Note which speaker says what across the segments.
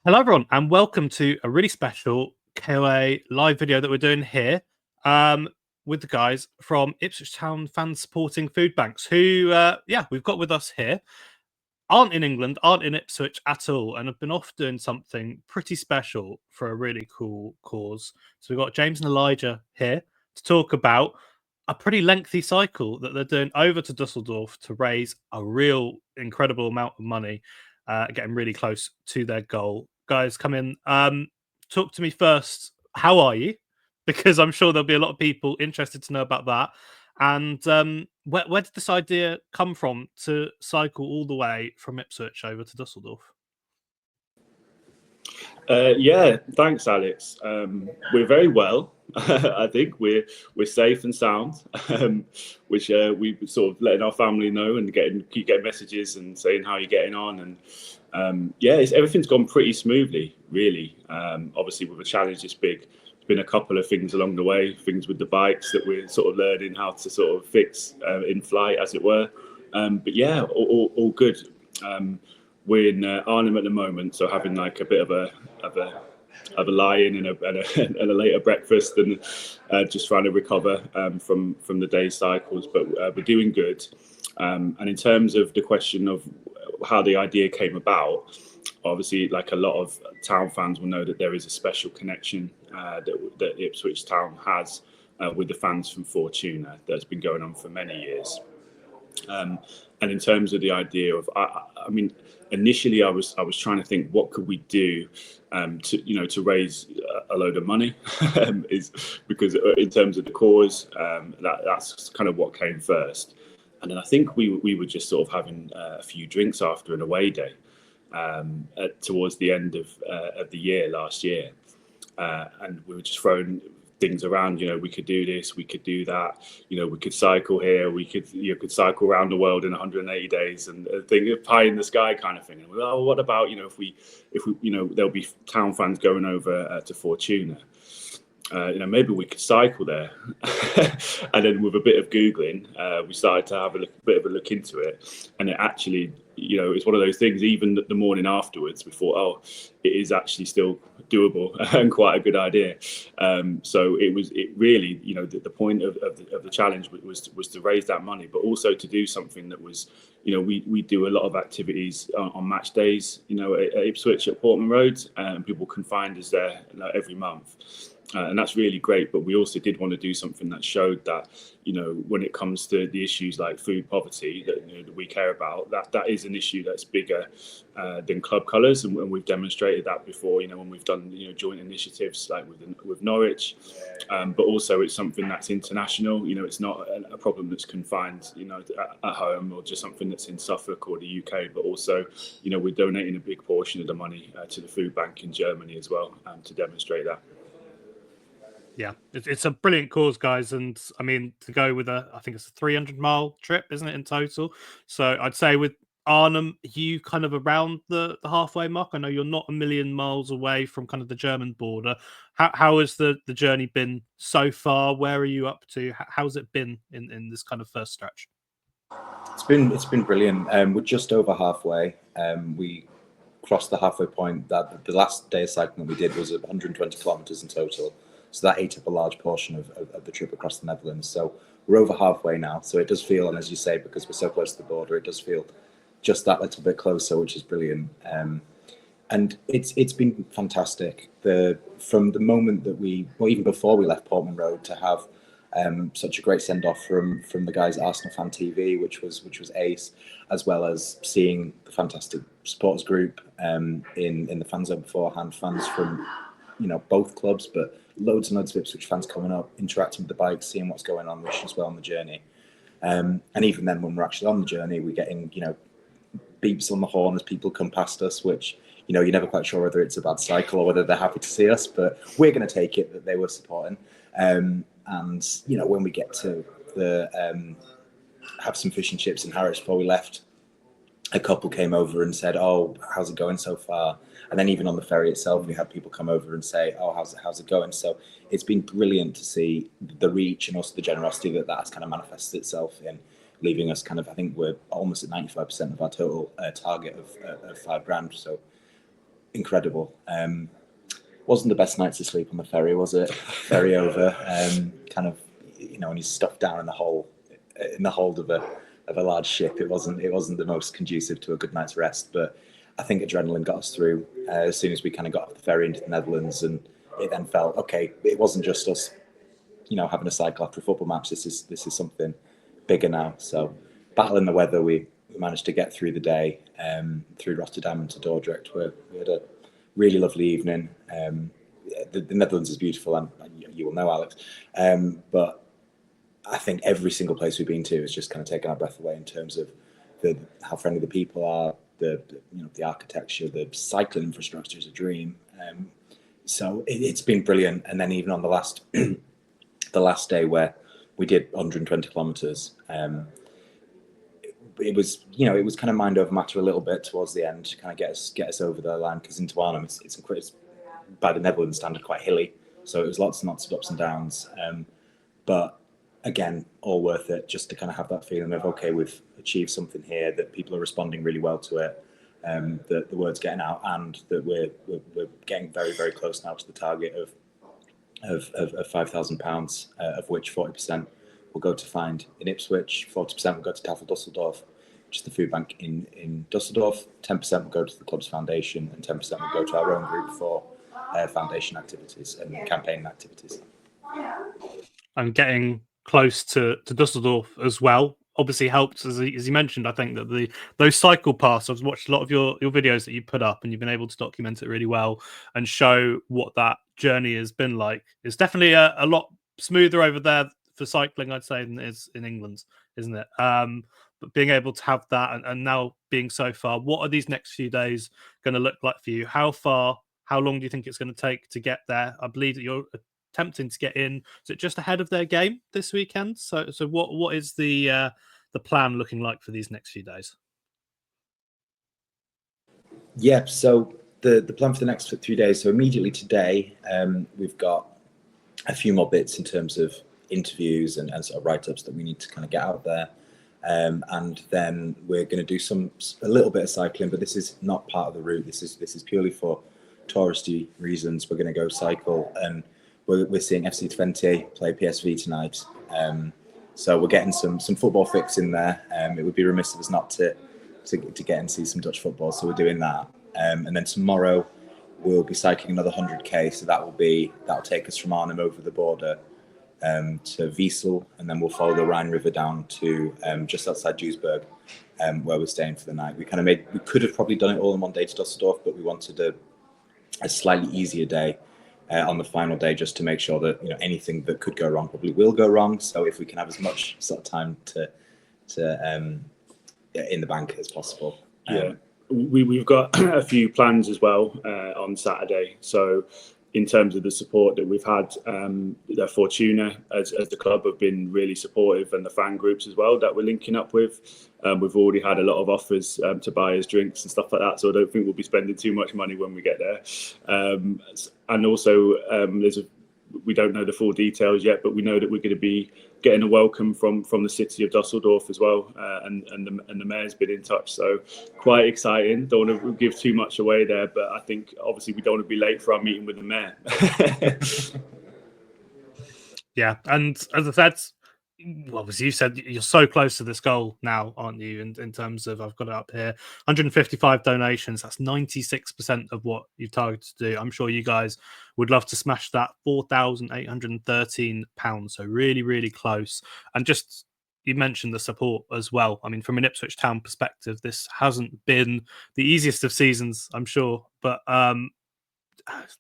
Speaker 1: Hello, everyone, and welcome to a really special KOA live video that we're doing here with the guys from Ipswich Town Fans Supporting Foodbanks, who, we've got with us here, aren't in England, aren't in Ipswich at all, and have been off doing something pretty special for a really cool cause. So we've got James and Elijah here to talk about a pretty lengthy cycle that they're doing over to Dusseldorf to raise a real incredible amount of money, getting really close to their goal. Guys, come in. Talk to me first. How are you? Because I'm sure there'll be a lot of people interested to know about that. And where did this idea come from to cycle all the way from Ipswich over to Dusseldorf?
Speaker 2: Yeah, thanks, Alex. We're very well. I think we're safe and sound, which we sort of letting our family know and keep getting messages and saying how you're getting on, and everything's gone pretty smoothly, really. Obviously, with a challenge this big, there's been a couple of things along the way, things with the bikes that we're sort of learning how to sort of fix in flight, as it were. But yeah, all good. We're in Arnhem at the moment, so having like a bit of a lie-in and a later breakfast, and just trying to recover from the day's cycles. But we're doing good. And in terms of the question of how the idea came about, obviously, like a lot of town fans will know that there is a special connection that Ipswich Town has with the fans from Fortuna that's been going on for many years. And in terms of the idea of, I mean, initially I was trying to think, what could we do to raise a load of money, is because in terms of the cause, that's kind of what came first. And then I think we were just sort of having a few drinks after an away day towards the end of the year last year, and we were just throwing things around. We could do this, we could do that, we could cycle here, we could could cycle around the world in 180 days, and a thing of pie in the sky kind of thing. And what about if we there'll be town fans going over to Fortuna, maybe we could cycle there. And then with a bit of googling, we started to have a bit of a look into it, and it actually, it's one of those things. Even the morning afterwards, we thought, oh, it is actually still doable and quite a good idea. So it really, the point of the challenge was to raise that money, but also to do something that was, we do a lot of activities on match days, at Ipswich at Portman Road, and people can find us there every month. And that's really great, but we also did want to do something that showed that, when it comes to the issues like food poverty that we care about, that is an issue that's bigger than club colours, and we've demonstrated that before. When we've done joint initiatives like with Norwich, but also it's something that's international. It's not a problem that's confined at home, or just something that's in Suffolk or the UK, but also we're donating a big portion of the money to the food bank in Germany as well, to demonstrate that.
Speaker 1: Yeah, it's a brilliant cause, guys. And I mean, to go with I think it's a 300-mile trip, isn't it, in total? So I'd say with Arnhem, you kind of around the halfway mark. I know you're not a million miles away from kind of the German border. How has the journey been so far? Where are you up to? How's it been in this kind of first stretch?
Speaker 3: It's been brilliant. We're just over halfway. We crossed the halfway point. That the last day of cycling we did was 120 kilometers in total. So that ate up a large portion of the trip across the Netherlands. So we're over halfway now. So it does feel, and as you say, because we're so close to the border, it does feel just that little bit closer, which is brilliant. And it's been fantastic. From the moment that even before we left Portman Road, to have such a great send off from the guys at Arsenal Fan TV, which was ace, as well as seeing the fantastic supporters group in the fan zone beforehand, fans from both clubs, but loads and loads of Ipswich fans coming up, interacting with the bikes, seeing what's going on, wishing us well on the journey. And even then, when we're actually on the journey, we're getting beeps on the horn as people come past us, which you're never quite sure whether it's a bad cycle or whether they're happy to see us, but we're going to take it that they were supporting. And when we get to have some fish and chips in Harwich before we left, a couple came over and said, "Oh, how's it going so far?" And then even on the ferry itself, we had people come over and say, "Oh, how's it going?" So it's been brilliant to see the reach and also the generosity that has kind of manifested itself in leaving us kind of, I think we're almost at 95% of our total target of £5,000. So incredible. Wasn't the best night to sleep on the ferry, was it? Ferry over, kind of, when you're stuffed down in the hold of a large ship. It wasn't the most conducive to a good night's rest, but I think adrenaline got us through as soon as we kind of got off the ferry into the Netherlands, and it then felt okay. It wasn't just us, having a cycle after a football match. This is something bigger now. So, battling the weather, we managed to get through the day, through Rotterdam and to Dordrecht, where we had a really lovely evening. The Netherlands is beautiful, and you will know, Alex. But I think every single place we've been to has just kind of taken our breath away in terms of how friendly the people are, the architecture, the cycling infrastructure is a dream. So it's been brilliant. And then even on the last day where we did 120 kilometers, it was kind of mind over matter a little bit towards the end to kind of get us over the line, because into Arnhem it's by the Netherlands standard quite hilly, so it was lots and lots of ups and downs. But again, all worth it, just to kind of have that feeling of, okay, we've achieved something here, that people are responding really well to it, that the word's getting out, and that we're getting very, very close now to the target of £5,000, of which 40% will go to find in Ipswich, 40% will go to Tafel Dusseldorf, which is the food bank in Dusseldorf, 10% will go to the club's foundation, and 10% will go to our own group for foundation activities and campaign activities.
Speaker 1: And getting close to Dusseldorf as well obviously helped, as you mentioned. I think that those cycle paths, I've watched a lot of your videos that you put up, and you've been able to document it really well and show what that journey has been like. It's definitely a lot smoother over there for cycling, I'd say, than it is in England, isn't it? But being able to have that and now being so far, what are these next few days going to look like for you? How long do you think it's going to take to get there? I believe that you're attempting to get in. Is it just ahead of their game this weekend? So what is the plan looking like for these next few days?
Speaker 3: Yeah, so the plan for the next 3 days. So immediately today, we've got a few more bits in terms of interviews and sort of write-ups that we need to kind of get out there. And then we're going to do a little bit of cycling, but this is not part of the route. This is purely for touristy reasons. We're going to go cycle, and we're seeing FC Twente play PSV tonight. So we're getting some football fix in there. It would be remiss of us not to get and see some Dutch football. So we're doing that. And then tomorrow we'll be cycling another 100k. So that'll take us from Arnhem over the border to Wiesel, and then we'll follow the Rhine River down to just outside Duisburg, where we're staying for the night. We could have probably done it all in one day to Dusseldorf, but we wanted a slightly easier day on the final day, just to make sure that anything that could go wrong probably will go wrong. So if we can have as much sort of time to in the bank as possible.
Speaker 2: Yeah, we've got a few plans as well on Saturday. So in terms of the support that we've had, the Fortuna as the club have been really supportive, and the fan groups as well that we're linking up with. We've already had a lot of offers to buy us drinks and stuff like that, so I don't think we'll be spending too much money when we get there. And also, we don't know the full details yet, but we know that we're going to be getting a welcome from the city of Dusseldorf as well, and the mayor's been in touch, so quite exciting. Don't want to give too much away there, but I think obviously we don't want to be late for our meeting with the mayor.
Speaker 1: Yeah, and as I said, obviously you said you're so close to this goal now, aren't you? In terms of, I've got it up here, 155 donations. That's 96% of what you've targeted to do. I'm sure you guys would love to smash that £4,813. So really, really close. And just, you mentioned the support as well. I mean, from an Ipswich Town perspective, this hasn't been the easiest of seasons, I'm sure, but I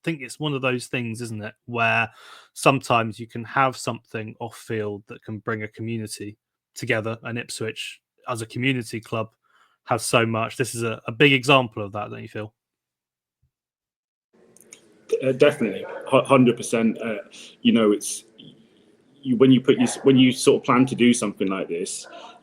Speaker 1: think it's one of those things, isn't it, where sometimes you can have something off field that can bring a community together, and Ipswich as a community club has so much. This is a big example of that, don't you feel?
Speaker 2: Definitely, 100%. It's when you sort of plan to do something like this, have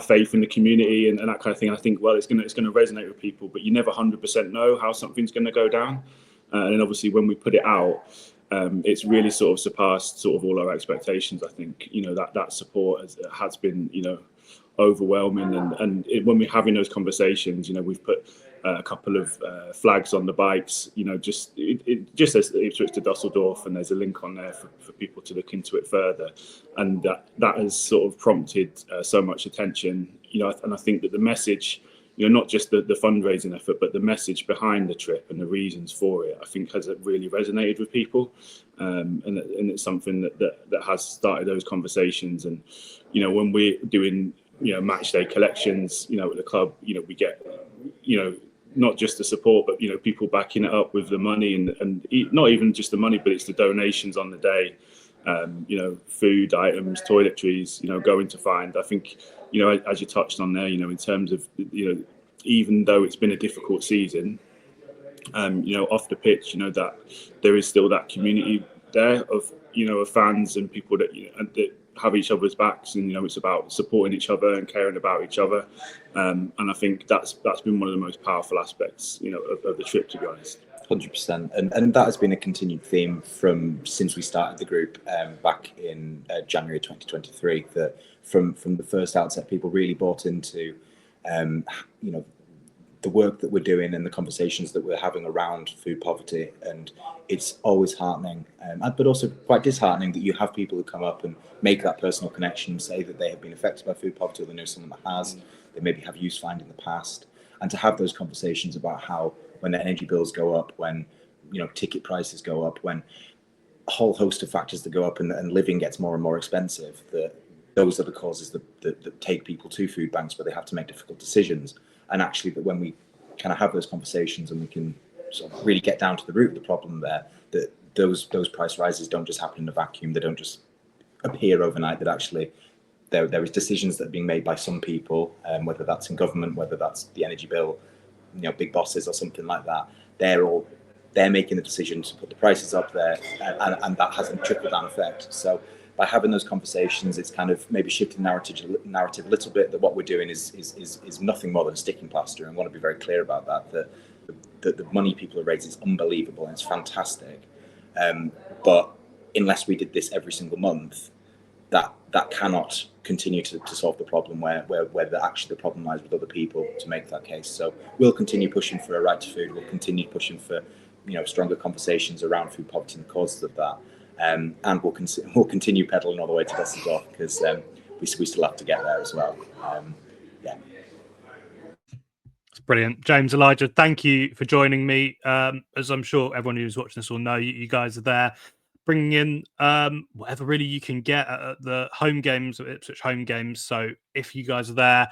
Speaker 2: faith in the community and that kind of thing. And I think, well, it's going to resonate with people, but you never 100% know how something's going to go down. And obviously, when we put it out, it's really sort of surpassed sort of all our expectations. I think that support has been overwhelming, and when we're having those conversations, we've put a couple of flags on the bikes, you know, just it just says Ipswich to Dusseldorf, and there's a link on there for people to look into it further, and that has sort of prompted so much attention, you know, and I think that the message, you know, not just the fundraising effort, but the message behind the trip and the reasons for it, I think has really resonated with people, and it's something that has started those conversations. And you know, when we're doing, you know, match day collections, you know, at the club, you know, we get, you know, not just the support, but you know, people backing it up with the money, and not even just the money, but it's the donations on the day. You know, food items, toiletries, you know, going to find. I think, you know, as you touched on there, you know, in terms of, you know, even though it's been a difficult season, you know, off the pitch, you know, that there is still that community there of, you know, of fans and people that, you know, that have each other's backs, and you know, it's about supporting each other and caring about each other, and I think that's been one of the most powerful aspects, you know, of the trip, to be honest.
Speaker 3: 100%, and that has been a continued theme from since we started the group back in January 2023. That from the first outset, people really bought into, you know, the work that we're doing and the conversations that we're having around food poverty. And it's always heartening, but also quite disheartening that you have people who come up and make that personal connection, say that they have been affected by food poverty, or they know someone that has, they maybe have use find in the past, and to have those conversations about how when the energy bills go up, when, you know, ticket prices go up, when a whole host of factors that go up, and living gets more and more expensive, that those are the causes that take people to food banks, where they have to make difficult decisions. And actually, that when we kind of have those conversations and we can sort of really get down to the root of the problem there, that those price rises don't just happen in a vacuum, they don't just appear overnight, that actually there is decisions that are being made by some people, whether that's in government, whether that's the energy bill, you know, big bosses or something like that. They're making the decision to put the prices up there, and that has a trickle-down effect. So by having those conversations, it's kind of maybe shifting narrative a little bit, that what we're doing is nothing more than a sticking plaster. And I want to be very clear about that the money people are raising is unbelievable and it's fantastic. But unless we did this every single month, that cannot continue to solve the problem, where actually the problem lies with other people to make that case. So we'll continue pushing for a right to food. We'll continue pushing for, you know, stronger conversations around food poverty and the causes of that. And we'll continue pedaling all the way to Dusseldorf, because we still have to get there as well. Yeah.
Speaker 1: It's brilliant. James, Elijah, thank you for joining me. As I'm sure everyone who's watching this will know, you guys are there bringing in whatever really you can get at the home games, Ipswich home games. So if you guys are there,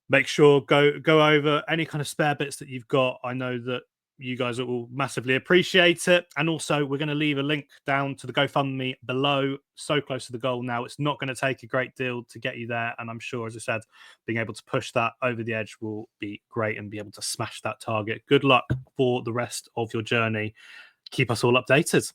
Speaker 1: make sure go over any kind of spare bits that you've got. I know that you guys will massively appreciate it. And also, we're going to leave a link down to the GoFundMe below. So close to the goal now. It's not going to take a great deal to get you there. And I'm sure, as I said, being able to push that over the edge will be great and be able to smash that target. Good luck for the rest of your journey. Keep us all updated.